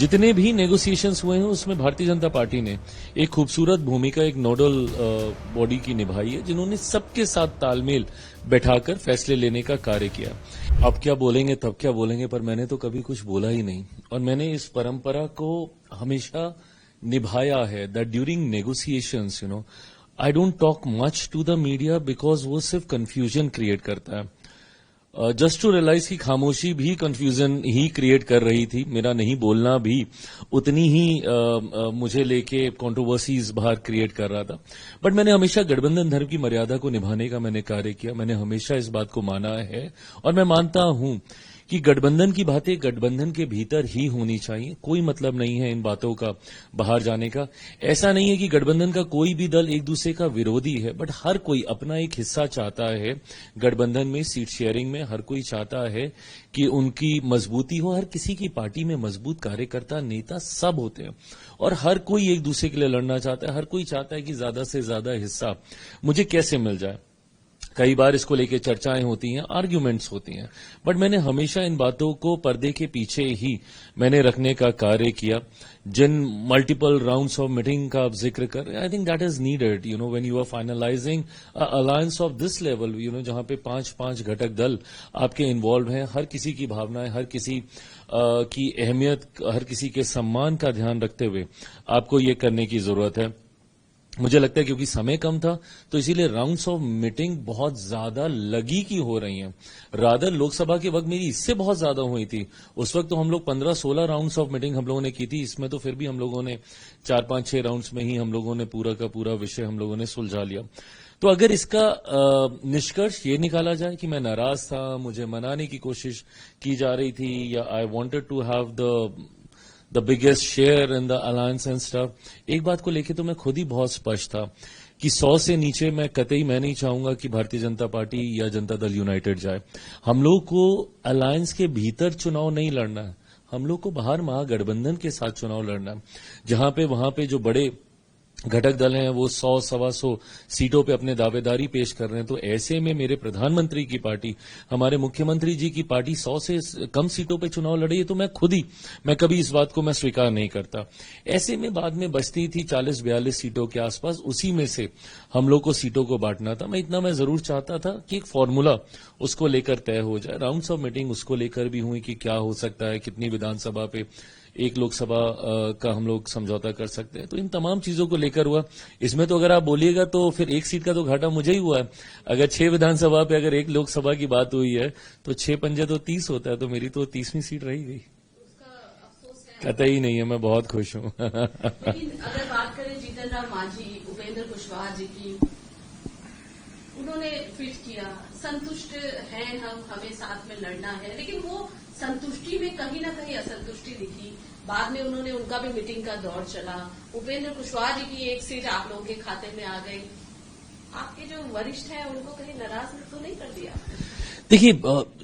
जितने भी नेगोशिएशंस हुए हैं उसमें भारतीय जनता पार्टी ने एक खूबसूरत भूमिका एक नोडल बॉडी की निभाई है, जिन्होंने सबके साथ तालमेल बैठाकर फैसले लेने का कार्य किया। अब क्या बोलेंगे तब क्या बोलेंगे, पर मैंने तो कभी कुछ बोला ही नहीं और मैंने इस परंपरा को हमेशा निभाया है that during negotiations I don't talk much to the media because वो सिर्फ कंफ्यूजन क्रिएट करता है। जस्ट टू रियलाइज की खामोशी भी कंफ्यूजन ही क्रिएट कर रही थी, मेरा नहीं बोलना भी उतनी ही मुझे लेके कंट्रोवर्सीज बाहर क्रिएट कर रहा था। बट मैंने हमेशा गठबंधन धर्म की मर्यादा को निभाने का मैंने कार्य किया। मैंने हमेशा इस बात को माना है और मैं मानता हूं कि गठबंधन की बातें गठबंधन के भीतर ही होनी चाहिए। कोई मतलब नहीं है इन बातों का बाहर जाने का। ऐसा नहीं है कि गठबंधन का कोई भी दल एक दूसरे का विरोधी है, बट हर कोई अपना एक हिस्सा चाहता है गठबंधन में, सीट शेयरिंग में। हर कोई चाहता है कि उनकी मजबूती हो। हर किसी की पार्टी में मजबूत कार्यकर्ता नेता सब होते हैं और हर कोई एक दूसरे के लिए लड़ना चाहता है। हर कोई चाहता है कि ज्यादा से ज्यादा हिस्सा मुझे कैसे मिल जाए। कई बार इसको लेकर चर्चाएं होती हैं, आर्ग्यूमेंट्स होती हैं, बट मैंने हमेशा इन बातों को पर्दे के पीछे ही मैंने रखने का कार्य किया। जिन मल्टीपल राउंड्स ऑफ मीटिंग का आप जिक्र कर, I think that is needed when you are finalising alliance of this level, जहां पे पांच घटक दल आपके इन्वॉल्व हैं। हर किसी की भावनाएं, हर किसी की अहमियत, हर किसी के सम्मान का ध्यान रखते हुए आपको ये करने की जरूरत है। मुझे लगता है क्योंकि समय कम था तो इसीलिए राउंड्स ऑफ मीटिंग बहुत ज्यादा लगी की हो रही हैं। रादर लोकसभा के वक्त मेरी इससे बहुत ज्यादा हुई थी। उस वक्त तो हम लोग 15-16 राउंड्स ऑफ मीटिंग हम लोगों ने की थी। इसमें तो फिर भी हम लोगों ने 4-5-6 राउंड्स में ही हम लोगों ने पूरा का पूरा विषय हम लोगों ने सुलझा लिया। तो अगर इसका निष्कर्ष ये निकाला जाए कि मैं नाराज था, मुझे मनाने की कोशिश की जा रही थी, या I wanted to have the biggest share in the alliance and stuff, एक बात को लेकर तो मैं खुद ही बहुत स्पष्ट था कि 100 से नीचे मैं कतई मैं नहीं चाहूंगा कि भारतीय जनता पार्टी या जनता दल यूनाइटेड जाए। हम लोग को अलायंस के भीतर चुनाव नहीं लड़ना है, हम लोग को बाहर महागठबंधन के साथ चुनाव लड़ना है। जहां पे वहां पे जो बड़े घटक दल हैं वो 100-125 सीटों पे अपने दावेदारी पेश कर रहे हैं। तो ऐसे में मेरे प्रधानमंत्री की पार्टी, हमारे मुख्यमंत्री जी की पार्टी 100 से कम सीटों पे चुनाव लड़ी है, तो मैं कभी इस बात को मैं स्वीकार नहीं करता। ऐसे में बाद में बचती थी 40-42 सीटों के आसपास, उसी में से हम लोग को सीटों को बांटना था। इतना मैं जरूर चाहता था कि एक फॉर्मूला उसको लेकर तय हो जाए। राउंड्स ऑफ मीटिंग उसको लेकर भी हुई कि क्या हो सकता है, कितनी विधानसभा पे एक लोकसभा का हम लोग समझौता कर सकते हैं। तो इन तमाम चीजों को लेकर हुआ। इसमें तो अगर आप बोलिएगा तो फिर एक सीट का तो घाटा मुझे ही हुआ है। अगर 6 विधानसभा पे अगर एक लोकसभा की बात हुई है तो 6 पंजे तो 30 होता है, तो मेरी तो 30वीं सीट रही गई। कतई नहीं है, मैं बहुत खुश हूं। लेकिन अगर बात करें जीतन राम मांझी, उपेंद्र कुशवाहा जी की, उन्होंने ट्वीट किया संतुष्ट हैं हम, हमें साथ में लड़ना है, लेकिन वो संतुष्टि में कहीं ना कहीं असंतुष्टि दिखी। बाद में उनका भी मीटिंग का दौर चला। उपेंद्र कुशवाहा जी की एक सीट आप लोगों के खाते में आ गई। आपके जो वरिष्ठ हैं उनको कहीं नाराज तो नहीं कर दिया? देखिए,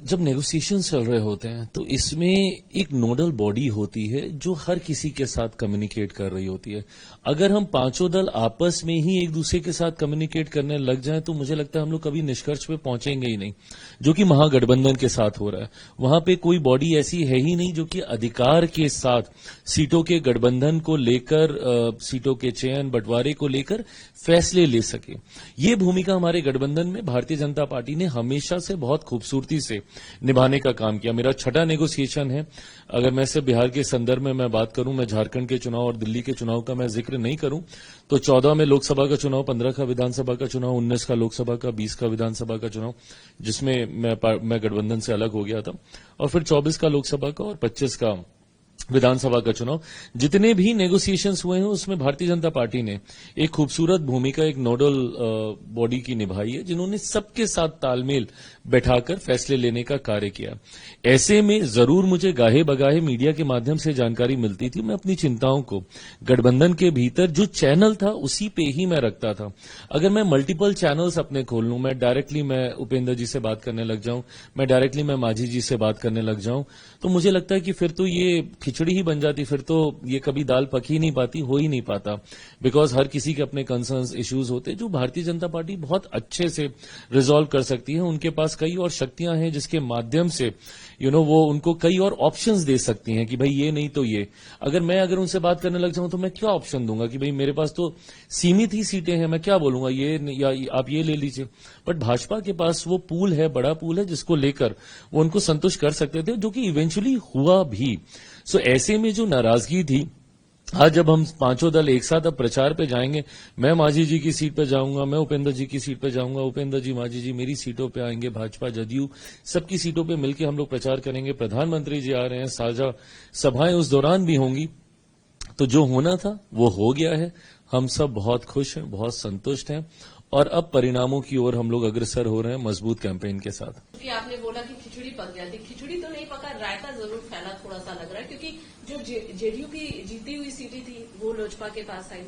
जब नेगोशिएशन चल रहे होते हैं तो इसमें एक नोडल बॉडी होती है जो हर किसी के साथ कम्युनिकेट कर रही होती है। अगर हम पांचों दल आपस में ही एक दूसरे के साथ कम्युनिकेट करने लग जाएं तो मुझे लगता है हम लोग कभी निष्कर्ष पे पहुंचेंगे ही नहीं, जो कि महागठबंधन के साथ हो रहा है। वहां पे कोई बॉडी ऐसी है ही नहीं जो कि अधिकार के साथ सीटों के गठबंधन को लेकर, सीटों के चयन बंटवारे को लेकर फैसले ले सके। ये भूमिका हमारे गठबंधन में भारतीय जनता पार्टी ने हमेशा से बहुत खूबसूरती से निभाने का काम किया। मेरा 6ठा नेगोशिएशन है। अगर मैं सिर्फ बिहार के संदर्भ में मैं बात करूं, मैं झारखंड के चुनाव और दिल्ली के चुनाव का मैं जिक्र नहीं करूं, तो 14 में लोकसभा का चुनाव, 15 का विधानसभा का चुनाव, 19 का लोकसभा का, 20 का विधानसभा का चुनाव, जिसमें मैं गठबंधन से अलग हो गया था, और फिर 24 का लोकसभा का और 25 का विधानसभा का चुनाव। जितने भी नेगोशिएशंस हुए हैं उसमें भारतीय जनता पार्टी ने एक खूबसूरत भूमिका एक नोडल बॉडी की निभाई है, जिन्होंने सबके साथ तालमेल बैठाकर फैसले लेने का कार्य किया। ऐसे में जरूर मुझे गाहे बगाहे मीडिया के माध्यम से जानकारी मिलती थी। मैं अपनी चिंताओं को गठबंधन के भीतर जो चैनल था उसी पे ही मैं रखता था। अगर मैं मल्टीपल चैनल्स अपने खोल लूं, मैं उपेंद्र जी से बात करने लग जाऊं, मैं डायरेक्टली मैं मांझी जी से बात करने लग जाऊं, तो मुझे लगता है कि फिर तो ये खिचड़ी ही बन जाती फिर तो ये कभी दाल पक ही नहीं पाती, हो ही नहीं पाता, बिकॉज हर किसी के अपने कंसर्न्स, इश्यूज होते हैं जो भारतीय जनता पार्टी बहुत अच्छे से रिजॉल्व कर सकती है। उनके पास कई और शक्तियां हैं जिसके माध्यम से वो उनको कई और ऑप्शंस दे सकती हैं कि भाई ये नहीं तो ये। अगर उनसे बात करने लग जाऊं तो मैं क्या ऑप्शन दूंगा कि भाई मेरे पास तो सीमित ही सीटें हैं, मैं क्या बोलूंगा ये या आप ये ले लीजिए। बट भाजपा के पास वो पूल है, बड़ा पूल है, जिसको लेकर वो उनको संतुष्ट कर सकते थे, जो कि इवेंचुअली हुआ भी। सो ऐसे में जो नाराजगी थी, आज जब हम पांचों दल एक साथ अब प्रचार पे जाएंगे, मैं मांझी जी की सीट पे जाऊंगा, मैं उपेंद्र जी की सीट पे जाऊंगा, उपेंद्र जी मांझी जी मेरी सीटों पे आएंगे, भाजपा जदयू सबकी सीटों पे मिलकर हम लोग प्रचार करेंगे, प्रधानमंत्री जी आ रहे हैं, साझा सभाएं उस दौरान भी होंगी। तो जो होना था वो हो गया है, हम सब बहुत खुश हैं, बहुत संतुष्ट हैं और अब परिणामों की ओर हम लोग अग्रसर हो रहे हैं मजबूत कैंपेन के साथ। क्योंकि आपने बोला कि खिचड़ी पक जाती, खिचड़ी तो नहीं पका, रायता जरूर फैला थोड़ा सा लग रहा है, क्योंकि जो जेडीयू की जीती हुई सीटें थी वो लोजपा के पास आई।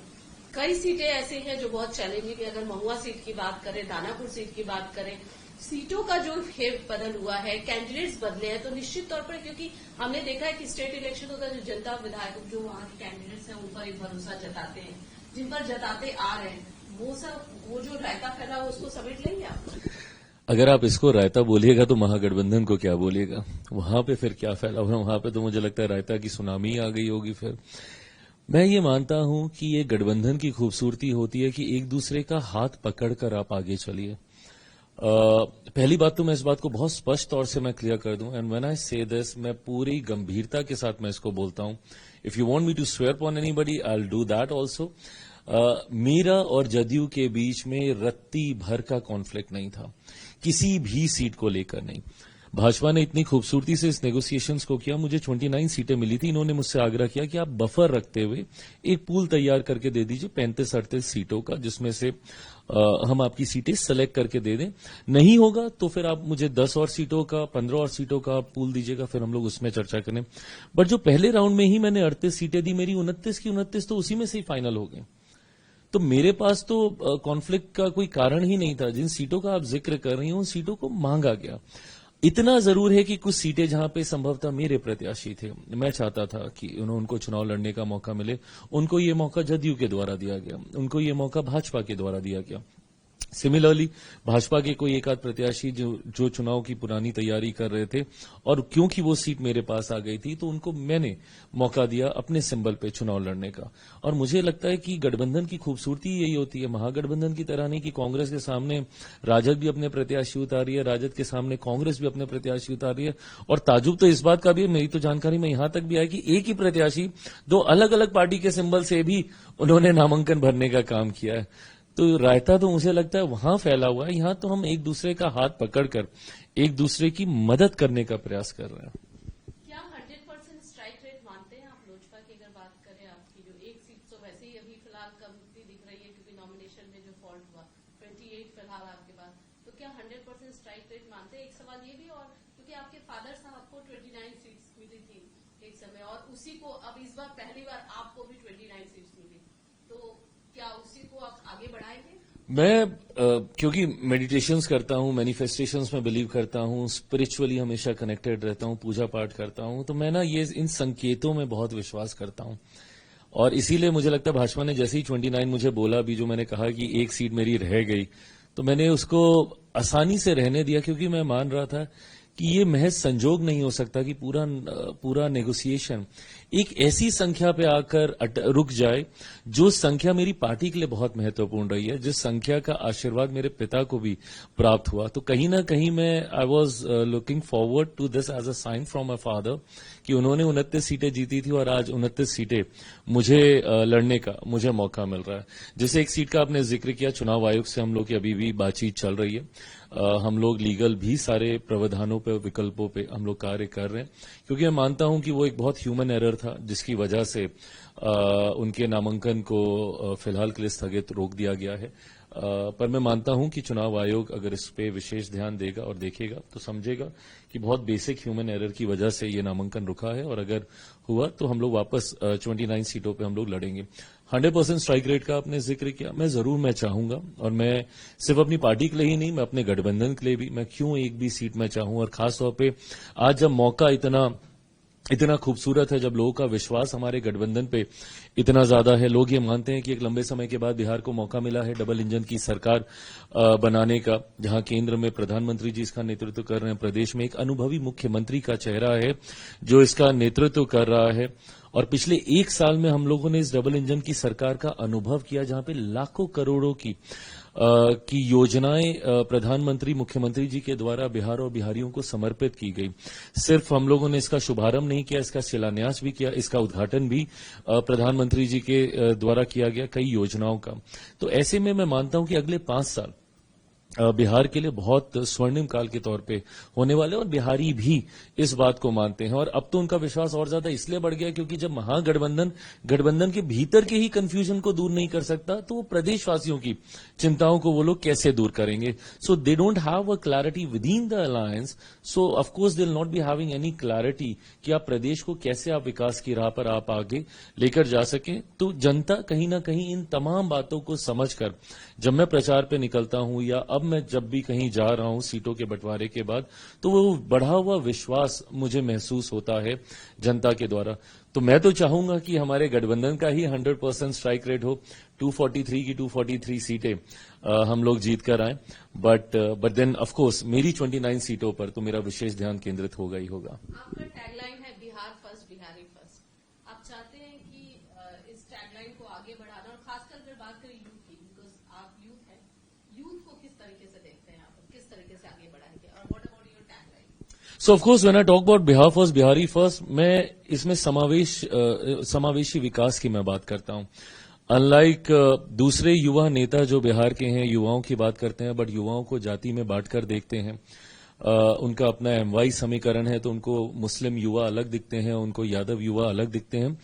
कई सीटें ऐसी हैं जो बहुत चैलेंजिंग है। अगर महुआ सीट की बात करें, दानापुर सीट की बात करें, सीटों का जो फेर बदल हुआ है, कैंडिडेट्स बदले हैं, तो निश्चित तौर पर, क्योंकि हमने देखा है कि स्टेट इलेक्शन होता है, जो जनता विधायक जो वहां के कैंडिडेट्स हैं उन पर एक भरोसा जताते हैं, जिन पर जताते आ रहे हैं, वो जो रायता फैला उसको समेट लेंगे आप? अगर आप इसको रायता बोलिएगा तो महागठबंधन को क्या बोलिएगा? वहां पे फिर क्या फैला हुआ है? वहां पे तो मुझे लगता है रायता की सुनामी आ गई होगी। फिर मैं ये मानता हूं कि ये गठबंधन की खूबसूरती होती है कि एक दूसरे का हाथ पकड़कर आप आगे चलिए। पहली बात तो मैं इस बात को बहुत स्पष्ट तौर से मैं क्लियर कर दूं, एंड व्हेन आई से दिस, मैं पूरी गंभीरता के साथ मैं इसको बोलता हूं। If you want me to swear upon anybody, I will do that also. Meera और जदयू के बीच में रत्ती भर का कॉन्फ्लिक्ट नहीं था, किसी भी सीट को लेकर नहीं। भाजपा ने इतनी खूबसूरती से इस नेगोशिएशंस को किया, मुझे 29 सीटें मिली थी, इन्होंने मुझसे आग्रह किया कि आप बफर रखते हुए एक पूल तैयार करके दे दीजिए 35-38 सीटों का, जिसमें से हम आपकी सीटें सेलेक्ट करके दे दें। नहीं होगा तो फिर आप मुझे 10 और सीटों का, 15 और सीटों का पूल दीजिएगा, फिर हम लोग उसमें चर्चा करें। बट जो पहले राउंड में ही मैंने 38 सीटें दी, मेरी 29 की 29 तो उसी में से ही फाइनल हो गई। तो मेरे पास तो कॉन्फ्लिक्ट का कोई कारण ही नहीं था। जिन सीटों का आप जिक्र कर रही हैं उन सीटों को मांगा गया। इतना जरूर है कि कुछ सीटें जहां पे संभवतः मेरे प्रत्याशी थे, मैं चाहता था कि उनको चुनाव लड़ने का मौका मिले, उनको ये मौका जदयू के द्वारा दिया गया, उनको ये मौका भाजपा के द्वारा दिया गया। सिमिलरली भाजपा के कोई एक आध प्रत्याशी जो चुनाव की पुरानी तैयारी कर रहे थे और क्योंकि वो सीट मेरे पास आ गई थी तो उनको मैंने मौका दिया अपने सिंबल पे चुनाव लड़ने का। और मुझे लगता है कि गठबंधन की खूबसूरती यही होती है, महागठबंधन की तरह नहीं कि कांग्रेस के सामने राजद भी अपने प्रत्याशी उतार रही है, राजद के सामने कांग्रेस भी अपने प्रत्याशी उतार रही है। और ताजुब तो इस बात का भी है, मेरी तो जानकारी में यहां तक भी आया कि एक ही प्रत्याशी दो अलग अलग पार्टी के सिंबल से भी उन्होंने नामांकन भरने का काम किया है। तो रायता तो मुझे लगता है वहां फैला हुआ है, यहां तो हम एक दूसरे का हाथ पकड़कर एक दूसरे की मदद करने का प्रयास कर रहे हैं। क्या 100% स्ट्राइक रेट मानते हैं आप लोजपा की? अगर बात करें आपकी जो एक सीट तो वैसे ही अभी फिलहाल कमती दिख रही है क्योंकि नॉमिनेशन में जो फॉल्ट हुआ, 28 फिलहाल आपके पास, तो क्या 100% स्ट्राइक रेट मानते हैं? एक सवाल ये भी, और क्योंकि आपके फादर साहब को 29 सीट्स मिली थी एक समय, और उसी को अब इस बार पहली बार आपको भी 29 सीट्स मिली, तो क्या उसी को आप आगे बढ़ाएंगे? मैं क्योंकि मेडिटेशंस करता हूं, मैनिफेस्टेशंस में बिलीव करता हूं, स्पिरिचुअली हमेशा कनेक्टेड रहता हूं, पूजा पाठ करता हूं, तो मैं ये इन संकेतों में बहुत विश्वास करता हूं। और इसीलिए मुझे लगता है भाजपा ने जैसे ही 29 मुझे बोला भी, जो मैंने कहा कि एक सीट मेरी रह गई, तो मैंने उसको आसानी से रहने दिया, क्योंकि मैं मान रहा था कि ये महज संजोग नहीं हो सकता कि पूरा नेगोशिएशन एक ऐसी संख्या पे आकर रुक जाए जो संख्या मेरी पार्टी के लिए बहुत महत्वपूर्ण रही है, जिस संख्या का आशीर्वाद मेरे पिता को भी प्राप्त हुआ। तो कहीं ना कहीं मैं I was looking forward to this as a sign from my father कि उन्होंने 29 सीटें जीती थी और आज 29 सीटें मुझे लड़ने का मुझे मौका मिल रहा है। जैसे एक सीट का आपने जिक्र किया, चुनाव आयोग से हम लोग की अभी भी बातचीत चल रही है। हम लोग लीगल भी सारे प्रावधानों पे, विकल्पों पे हम लोग कार्य कर रहे हैं, क्योंकि मैं मानता हूं कि वो एक बहुत ह्यूमन एरर था जिसकी वजह से उनके नामांकन को फिलहाल के लिए स्थगित रोक दिया गया है। पर मैं मानता हूं कि चुनाव आयोग अगर इस पे विशेष ध्यान देगा और देखेगा तो समझेगा कि बहुत बेसिक ह्यूमन एरर की वजह से ये नामांकन रुका है, और अगर हुआ तो हम लोग वापस 29 सीटों पे हम लोग लड़ेंगे। 100% स्ट्राइक रेट का आपने जिक्र किया, मैं चाहूंगा, और मैं सिर्फ अपनी पार्टी के लिए ही नहीं, मैं अपने गठबंधन के लिए भी, मैं क्यों एक भी सीट में चाहूं, और खासतौर पे आज जब मौका इतना इतना खूबसूरत है जब लोगों का विश्वास हमारे गठबंधन पे इतना ज्यादा है। लोग ये मानते हैं कि एक लंबे समय के बाद बिहार को मौका मिला है डबल इंजन की सरकार बनाने का, जहां केंद्र में प्रधानमंत्री जी इसका नेतृत्व कर रहे हैं, प्रदेश में एक अनुभवी मुख्यमंत्री का चेहरा है जो इसका नेतृत्व कर रहा है। और पिछले एक साल में हम लोगों ने इस डबल इंजन की सरकार का अनुभव किया जहां पे लाखों करोड़ों की योजनाएं प्रधानमंत्री मुख्यमंत्री जी के द्वारा बिहार और बिहारियों को समर्पित की गई। सिर्फ हम लोगों ने इसका शुभारंभ नहीं किया, इसका शिलान्यास भी किया, इसका उद्घाटन भी प्रधानमंत्री जी के द्वारा किया गया कई योजनाओं का। तो ऐसे में मैं मानता हूं कि अगले 5 साल बिहार के लिए बहुत स्वर्णिम काल के तौर पे होने वाले, और बिहारी भी इस बात को मानते हैं। और अब तो उनका विश्वास और ज्यादा इसलिए बढ़ गया क्योंकि जब गठबंधन के भीतर के ही कंफ्यूजन को दूर नहीं कर सकता तो वो प्रदेशवासियों की चिंताओं को वो लोग कैसे दूर करेंगे। So they don't have a clarity within the alliance, so of course they will not be having any clarity कि आप प्रदेश को कैसे आप विकास की राह पर आप आगे लेकर जा सकें। तो जनता कहीं ना कहीं इन तमाम बातों को समझकर जब मैं प्रचार पे निकलता हूं या अब मैं जब भी कहीं जा रहा हूं सीटों के बंटवारे के बाद, तो वो बढ़ा हुआ विश्वास मुझे महसूस होता है जनता के द्वारा। तो मैं तो चाहूंगा कि हमारे गठबंधन का ही 100% स्ट्राइक रेट हो, 243 की 243 सीटें हम लोग जीत कर आए। बट देन ऑफ कोर्स मेरी 29 सीटों पर तो मेरा विशेष ध्यान केंद्रित होगा ही होगा। आपका टैगलाइन है बिहार फर्स्ट बिहारी फर्स्ट। आप चाहते हैं कि इस टैगलाइन को आगे बढ़ाना, और खासकर अगर बात करें यूथ की, बिकॉज आप यूथ हैं, यूथ को किस तरीके से देखते हैं आप, किस तरीके से आगे बढ़ाएंगे, और what about your tagline? So of course when I talk about Bihar first Bihari first, मैं इसमें समावेशी विकास की मैं बात करता हूं। अनलाइक दूसरे युवा नेता जो बिहार के हैं, युवाओं की बात करते हैं, बट युवाओं को जाति में बांटकर देखते हैं। उनका अपना MY समीकरण है, तो उनको मुस्लिम युवा अलग दिखते हैं, उनको यादव युवा अलग दिखते हैं।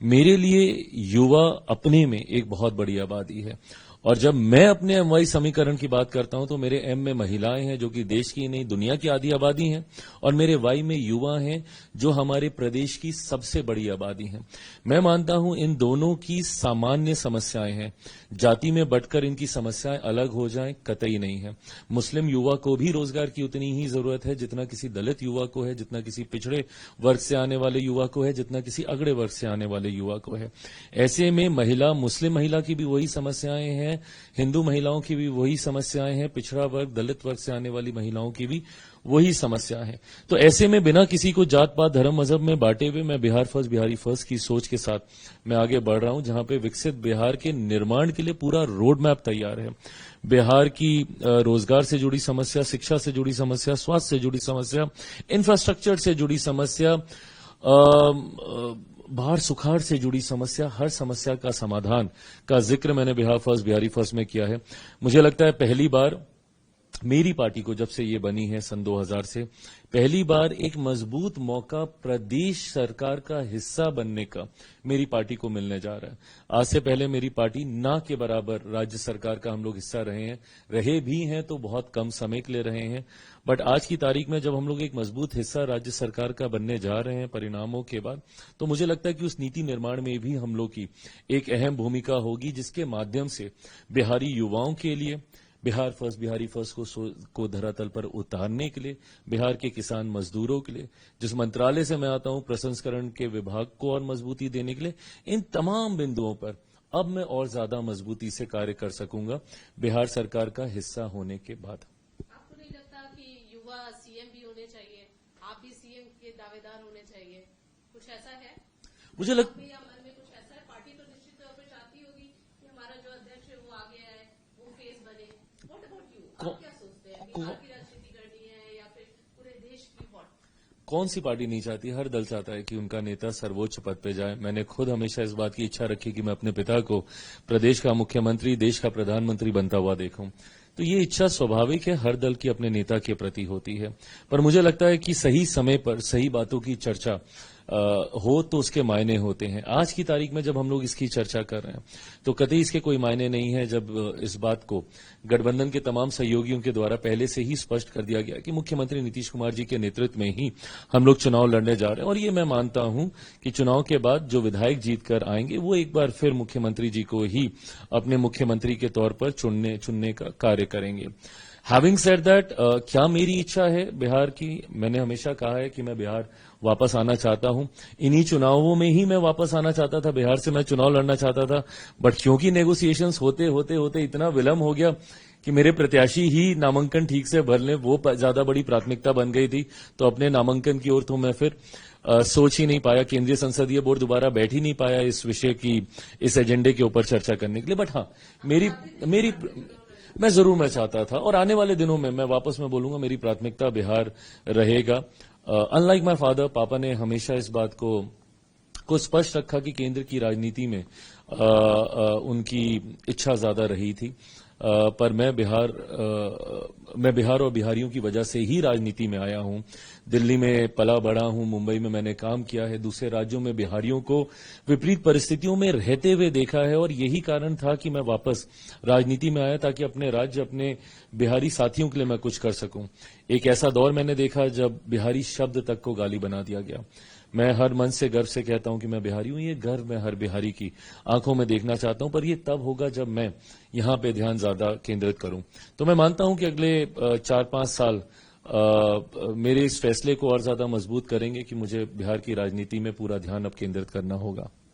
मेरे लिए युवा अपने में एक बहुत बड़ी आबादी है, और जब मैं अपने MY समीकरण की बात करता हूं तो मेरे M में महिलाएं हैं जो कि देश की नहीं दुनिया की आधी आबादी हैं, और मेरे Y में युवा हैं जो हमारे प्रदेश की सबसे बड़ी आबादी हैं। मैं मानता हूं इन दोनों की सामान्य समस्याएं हैं, जाति में बंटकर इनकी समस्याएं अलग हो जाएं कतई नहीं है। मुस्लिम युवा को भी रोजगार की उतनी ही जरूरत है जितना किसी दलित युवा को है, जितना किसी पिछड़े वर्ग से आने वाले युवा को है, जितना किसी अगड़े वर्ग से आने वाले युवा को है। ऐसे में मुस्लिम महिला की भी वही समस्याएं हैं, हिंदू महिलाओं की भी वही समस्याएं हैं, पिछड़ा वर्ग दलित वर्ग से आने वाली महिलाओं की भी वही समस्या है। तो ऐसे में बिना किसी को जात पात धर्म मजहब में बांटे हुए मैं बिहार फर्स्ट बिहारी फर्स्ट की सोच के साथ मैं आगे बढ़ रहा हूं, जहां पे विकसित बिहार के निर्माण के लिए पूरा रोड मैप तैयार है। बिहार की रोजगार से जुड़ी समस्या, शिक्षा से जुड़ी समस्या, स्वास्थ्य से जुड़ी समस्या, इंफ्रास्ट्रक्चर से जुड़ी समस्या, बाढ़ सुखाड़ से जुड़ी समस्या, हर समस्या का समाधान का जिक्र मैंने बिहार फर्स्ट बिहारी फर्स्ट में किया है। मुझे लगता है पहली बार मेरी पार्टी को जब से ये बनी है सन 2000 से पहली बार एक मजबूत मौका प्रदेश सरकार का हिस्सा बनने का मेरी पार्टी को मिलने जा रहा है। आज से पहले मेरी पार्टी ना के बराबर राज्य सरकार का हम लोग हिस्सा रहे भी हैं तो बहुत कम समय के लिए रहे हैं, बट आज की तारीख में जब हम लोग एक मजबूत हिस्सा राज्य सरकार का बनने जा रहे हैं परिणामों के बाद, तो मुझे लगता है कि उस नीति निर्माण में भी हम लोग की एक अहम भूमिका होगी, जिसके माध्यम से बिहारी युवाओं के लिए बिहार फर्स्ट बिहारी फर्स्ट को धरातल पर उतारने के लिए, बिहार के किसान मजदूरों के लिए, जिस मंत्रालय से मैं आता हूं प्रसंस्करण के विभाग को और मजबूती देने के लिए, इन तमाम बिंदुओं पर अब मैं और ज्यादा मजबूती से कार्य कर सकूंगा बिहार सरकार का हिस्सा होने के बाद। आपको नहीं लगता कि युवा CM भी होने चाहिए, आप भी CM के दावेदार होने चाहिए, कुछ ऐसा है? मुझे लगता मन में कुछ ऐसा है? पार्टी तो निश्चित तौर पर चाहती होगी कि हमारा जो अध्यक्ष है वो आगे आए, वो फेस बने। What about you? आप क्या सोचते हैं? बिहार की राजनीति करनी है या फिर पूरे देश की? कौन सी पार्टी नहीं चाहती? हर दल चाहता है कि उनका नेता सर्वोच्च पद पे जाए। मैंने खुद हमेशा इस बात की इच्छा रखी कि मैं अपने पिता को प्रदेश का मुख्यमंत्री, देश का प्रधानमंत्री बनता हुआ देखूं। तो ये इच्छा स्वाभाविक है, हर दल की अपने नेता के प्रति होती है, पर मुझे लगता है कि सही समय पर सही बातों की चर्चा हो तो उसके मायने होते हैं। आज की तारीख में जब हम लोग इसकी चर्चा कर रहे हैं तो कतई इसके कोई मायने नहीं है जब इस बात को गठबंधन के तमाम सहयोगियों के द्वारा पहले से ही स्पष्ट कर दिया गया कि मुख्यमंत्री नीतीश कुमार जी के नेतृत्व में ही हम लोग चुनाव लड़ने जा रहे हैं। और ये मैं मानता हूं कि चुनाव के बाद जो विधायक जीत कर आएंगे वो एक बार फिर मुख्यमंत्री जी को ही अपने मुख्यमंत्री के तौर पर चुनने का कार्य करेंगे। हैविंग सेड दैट, क्या मेरी इच्छा है बिहार की? मैंने हमेशा कहा है कि मैं बिहार वापस आना चाहता हूं। इन्हीं चुनावों में ही मैं वापस आना चाहता था, बिहार से मैं चुनाव लड़ना चाहता था, बट क्योंकि नेगोशिएशंस होते होते होते इतना विलंब हो गया कि मेरे प्रत्याशी ही नामांकन ठीक से भर लें, वो ज्यादा बड़ी प्राथमिकता बन गई थी। तो अपने नामांकन की ओर तो मैं फिर सोच ही नहीं पाया, केंद्रीय संसदीय बोर्ड दोबारा बैठ ही नहीं पाया इस विषय की, इस एजेंडे के ऊपर चर्चा करने के लिए। बट हाँ, मेरी मेरी मैं चाहता था, और आने वाले दिनों में मैं वापस मैं बोलूंगा मेरी प्राथमिकता बिहार रहेगा। अनलाइक माय फादर, पापा ने हमेशा इस बात को स्पष्ट रखा कि केंद्र की राजनीति में उनकी इच्छा ज्यादा रही थी, पर मैं बिहार और बिहारियों की वजह से ही राजनीति में आया हूं। दिल्ली में पला बड़ा हूं, मुंबई में मैंने काम किया है, दूसरे राज्यों में बिहारियों को विपरीत परिस्थितियों में रहते हुए देखा है, और यही कारण था कि मैं वापस राजनीति में आया ताकि अपने राज्य, अपने बिहारी साथियों के लिए मैं कुछ कर सकूं। एक ऐसा दौर मैंने देखा जब बिहारी शब्द तक को गाली बना दिया गया। मैं हर मन से गर्व से कहता हूं कि मैं बिहारी हूं, ये गर्व मैं हर बिहारी की आंखों में देखना चाहता हूं, पर ये तब होगा जब मैं यहां पे ध्यान ज्यादा केंद्रित करूं। तो मैं मानता हूं कि अगले 4-5 साल मेरे इस फैसले को और ज्यादा मजबूत करेंगे कि मुझे बिहार की राजनीति में पूरा ध्यान अब केंद्रित करना होगा।